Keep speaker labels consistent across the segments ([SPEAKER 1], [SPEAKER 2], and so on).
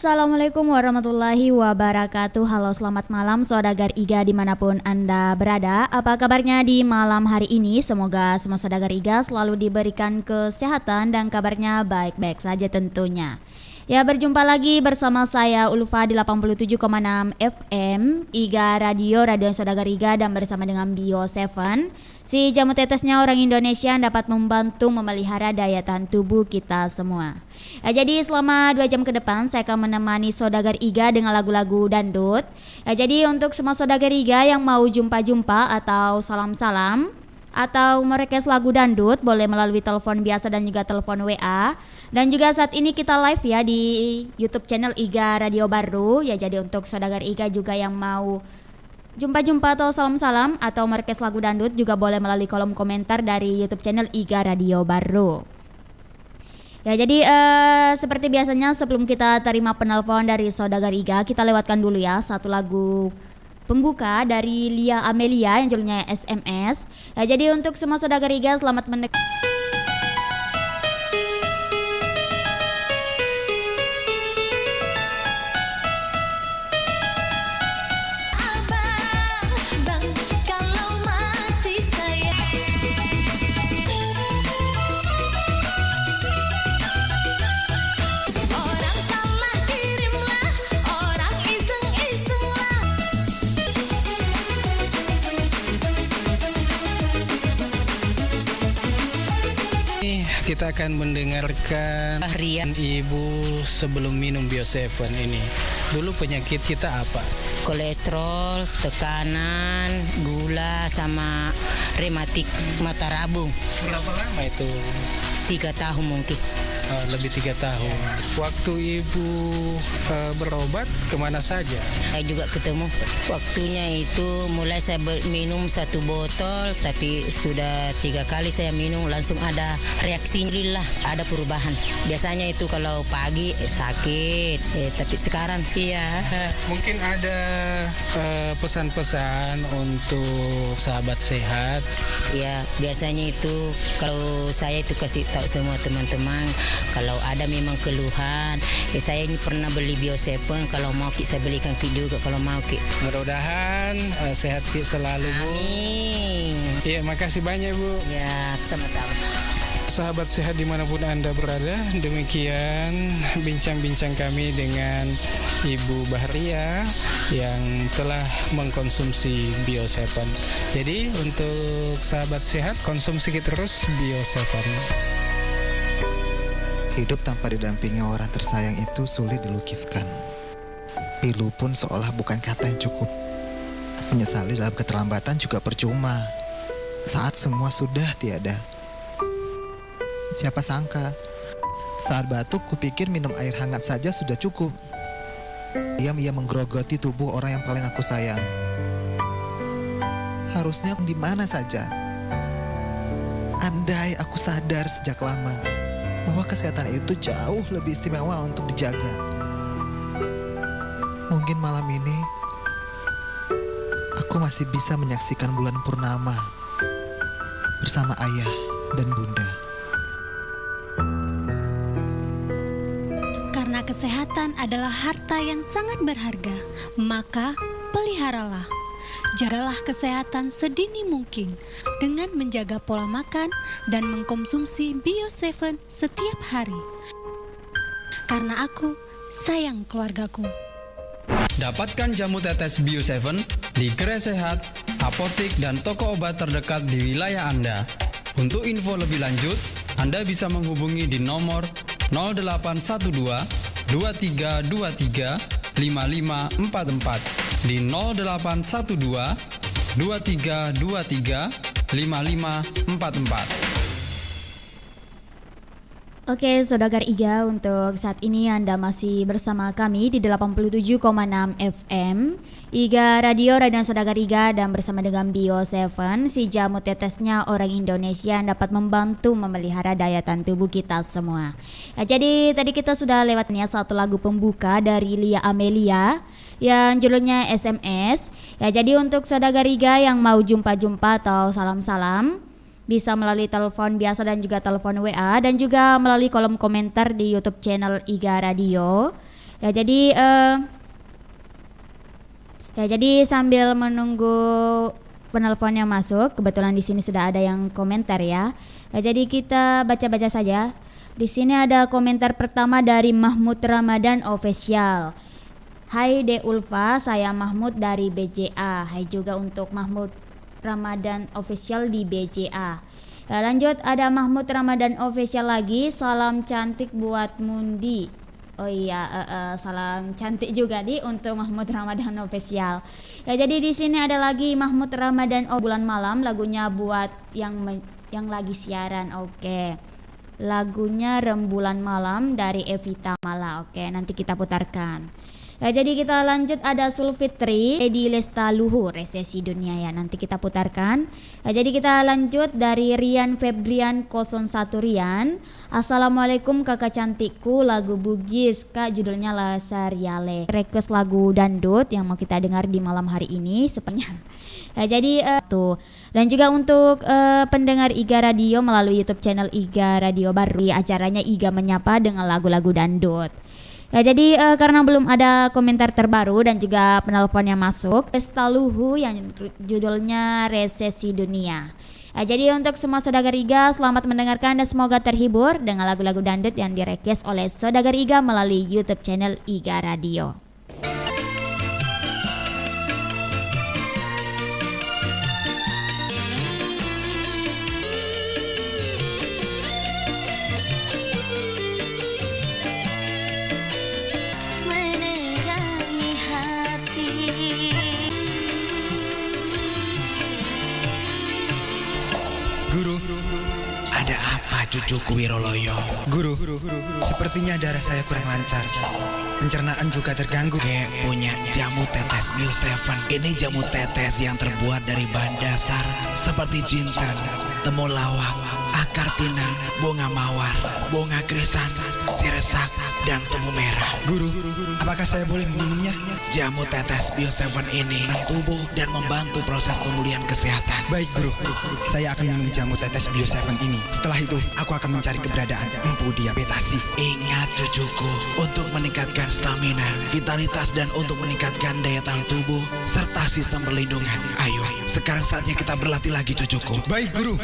[SPEAKER 1] Assalamualaikum warahmatullahi wabarakatuh. Halo, selamat malam saudagar Iga dimanapun Anda berada. Apa kabarnya di malam hari ini? Semoga semua saudagar Iga selalu diberikan kesehatan dan kabarnya baik-baik saja tentunya. Ya, berjumpa lagi bersama saya Ulfa di 87,6 FM Iga Radio Saudagar Iga, dan bersama dengan Bio 7, si jamu tetesnya orang Indonesia yang dapat membantu memelihara daya tahan tubuh kita semua. Ya, jadi selama 2 jam ke depan saya akan menemani saudagar Iga dengan lagu-lagu dangdut. Ya, jadi untuk semua saudagar Iga yang mau jumpa-jumpa atau salam-salam atau merequest lagu dangdut, boleh melalui telepon biasa dan juga telepon WA. Dan juga saat ini kita live ya di YouTube channel Iga Radio Baru. Ya, jadi untuk saudagar Iga juga yang mau jumpa-jumpa atau salam-salam atau merequest lagu dangdut juga boleh melalui kolom komentar dari YouTube channel Iga Radio Baru. Ya, jadi seperti biasanya sebelum kita terima penelpon dari saudagar Iga, kita lewatkan dulu ya satu lagu pembuka dari Lia Amelia yang judulnya SMS. Ya, jadi untuk semua saudagar Iga selamat mendengarkan.
[SPEAKER 2] Kita akan mendengarkan
[SPEAKER 3] Ria.
[SPEAKER 2] Ibu sebelum minum Bio 7 ini. Dulu penyakit kita apa?
[SPEAKER 3] Kolesterol, tekanan, gula, sama rematik mata rabung.
[SPEAKER 2] Berapa lama itu?
[SPEAKER 3] 3 tahun mungkin.
[SPEAKER 2] Lebih 3 tahun. Waktu ibu berobat kemana saja?
[SPEAKER 3] Saya juga ketemu. Waktunya itu mulai saya minum 1 botol, tapi sudah 3 kali saya minum langsung ada reaksi. Alhamdulillah ada perubahan. Biasanya itu kalau pagi sakit, tapi sekarang iya.
[SPEAKER 2] Mungkin ada pesan-pesan untuk sahabat sehat.
[SPEAKER 3] Ya, biasanya itu kalau saya itu kasih tahu semua teman-teman, kalau ada memang keluhan, saya ini pernah beli Bio 7, kalau mau saya belikan juga kalau mau.
[SPEAKER 2] Mudah-mudahan sehat selalu, Bu.
[SPEAKER 3] Amin.
[SPEAKER 2] Iya, makasih banyak, Bu.
[SPEAKER 3] Ya, sama-sama.
[SPEAKER 2] Sahabat sehat dimanapun Anda berada, demikian bincang-bincang kami dengan Ibu Bahria yang telah mengkonsumsi Bio 7. Jadi untuk sahabat sehat, konsumsi terus Bio 7.
[SPEAKER 4] Hidup tanpa didampingi orang tersayang itu sulit dilukiskan. Pilu pun seolah bukan kata yang cukup. Menyesali dalam keterlambatan juga percuma saat semua sudah tiada. Siapa sangka saat batuk kupikir minum air hangat saja sudah cukup. Diam ia menggerogoti tubuh orang yang paling aku sayang. Harusnya di mana saja. Andai aku sadar sejak lama bahwa kesehatan itu jauh lebih istimewa untuk dijaga. Mungkin malam ini aku masih bisa menyaksikan bulan purnama bersama ayah dan bunda.
[SPEAKER 5] Karena kesehatan adalah harta yang sangat berharga, maka peliharalah. Jagalah kesehatan sedini mungkin dengan menjaga pola makan dan mengkonsumsi Bio 7 setiap hari. Karena aku sayang keluargaku.
[SPEAKER 6] Dapatkan jamu tetes Bio 7 di Gerai Sehat, apotik, dan toko obat terdekat di wilayah Anda. Untuk info lebih lanjut, Anda bisa menghubungi di nomor 0812 2323 5544 di 0812 2323 5544.
[SPEAKER 1] Oke, saudagar Iga, untuk saat ini Anda masih bersama kami di 87,6 FM Iga Radio Saudagar Iga, dan bersama dengan Bio 7, si jamu tetesnya orang Indonesia yang dapat membantu memelihara daya tahan tubuh kita semua. Ya, jadi tadi kita sudah lewatnya satu lagu pembuka dari Lia Amelia yang judulnya SMS. Ya, jadi untuk saudagar Iga yang mau jumpa-jumpa atau salam-salam bisa melalui telepon biasa dan juga telepon WA, dan juga melalui kolom komentar di YouTube channel Iga Radio. Ya jadi sambil menunggu penelponnya masuk, kebetulan di sini sudah ada yang komentar ya. Ya jadi kita baca-baca saja. Di sini ada komentar pertama dari Mahmud Ramadan Official. Hai De Ulfa, saya Mahmud dari BJA. Hai juga untuk Mahmud Ramadan Official di BJA. Ya, lanjut ada Mahmud Ramadan Official lagi. Salam cantik buat Mundi. Oh iya, salam cantik juga untuk Mahmud Ramadan Official. Ya jadi di sini ada lagi Mahmud Ramadan bulan malam, lagunya buat yang lagi siaran. Oke. Lagunya Rembulan Malam dari Evita Mala. Oke, nanti kita putarkan. Ya, jadi kita lanjut ada Sulfitri Edi Lesta Luhur Resesi Dunia ya, nanti kita putarkan. Ya, jadi kita lanjut dari Rian Febrian 01 Rian. Assalamualaikum kakak cantikku, lagu Bugis kak, judulnya Lasariale. Request lagu dangdut yang mau kita dengar di malam hari ini sepertinya. Ya, jadi tuh. Dan juga untuk pendengar IGA Radio melalui YouTube channel IGA Radio baru, acaranya IGA Menyapa dengan lagu-lagu dangdut. Ya jadi karena belum ada komentar terbaru dan juga penelpon yang masuk, Estaluhu yang judulnya Resesi Dunia. Ya, jadi untuk semua Saudagar IGA selamat mendengarkan dan semoga terhibur dengan lagu-lagu dangdut yang direquest oleh Saudagar IGA melalui YouTube channel IGA Radio.
[SPEAKER 2] Guru,
[SPEAKER 7] Ada apa cucuku Wiroloyo?
[SPEAKER 2] guru, sepertinya darah saya kurang lancar. Pencernaan juga terganggu.
[SPEAKER 7] Kayak punya jamu tetes Bio 7. Ini jamu tetes yang terbuat dari bahan dasar seperti jintan, temulawak, akar pinang, bunga mawar, bunga krisan, siresak, dan tebu merah.
[SPEAKER 2] Guru, apakah saya boleh meminumnya?
[SPEAKER 7] Jamu tetes Bio 7 ini tubuh dan membantu proses pemulihan kesehatan.
[SPEAKER 2] Baik guru, saya akan minum jamu tetes Bio 7 ini. Setelah itu, aku akan mencari keberadaan Empu Diabetasi.
[SPEAKER 7] Ingat cucuku, untuk meningkatkan stamina, vitalitas, dan untuk meningkatkan daya tahan tubuh serta sistem perlindungan. Ayo, sekarang saatnya kita berlatih lagi cucuku.
[SPEAKER 2] Baik guru.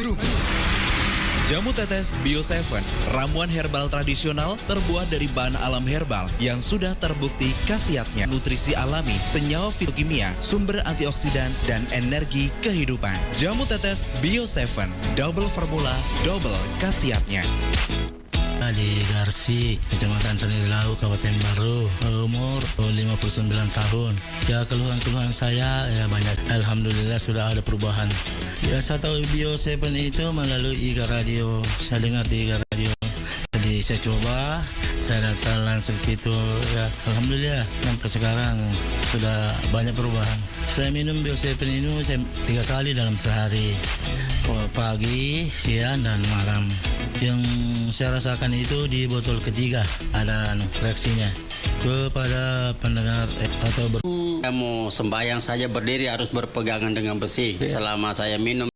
[SPEAKER 8] Jamu tetes Bio 7, ramuan herbal tradisional terbuat dari bahan alam herbal yang sudah terbukti khasiatnya nutrisi alami, senyawa fitokimia, sumber antioksidan, dan energi kehidupan. Jamu tetes Bio 7, double formula, double khasiatnya.
[SPEAKER 9] Di Garsi, Kecamatan Tanilau, Kabupaten Baru, umur 59 tahun. Ya keluhan-keluhan saya ya banyak. Alhamdulillah sudah ada perubahan. Ya saya tahu Bio 7 itu melalui IGA Radio. Saya dengar di IGA Radio. Jadi saya coba, saya datang langsung ke situ. Ya alhamdulillah sampai sekarang sudah banyak perubahan. Saya minum Bio 7 ini 3 kali dalam sehari. Pagi, siang, dan malam. Yang saya rasakan itu di botol ketiga ada reaksinya. Kepada pendengar atau
[SPEAKER 10] saya mau sembahyang saja berdiri harus berpegangan dengan besi. Selama saya minum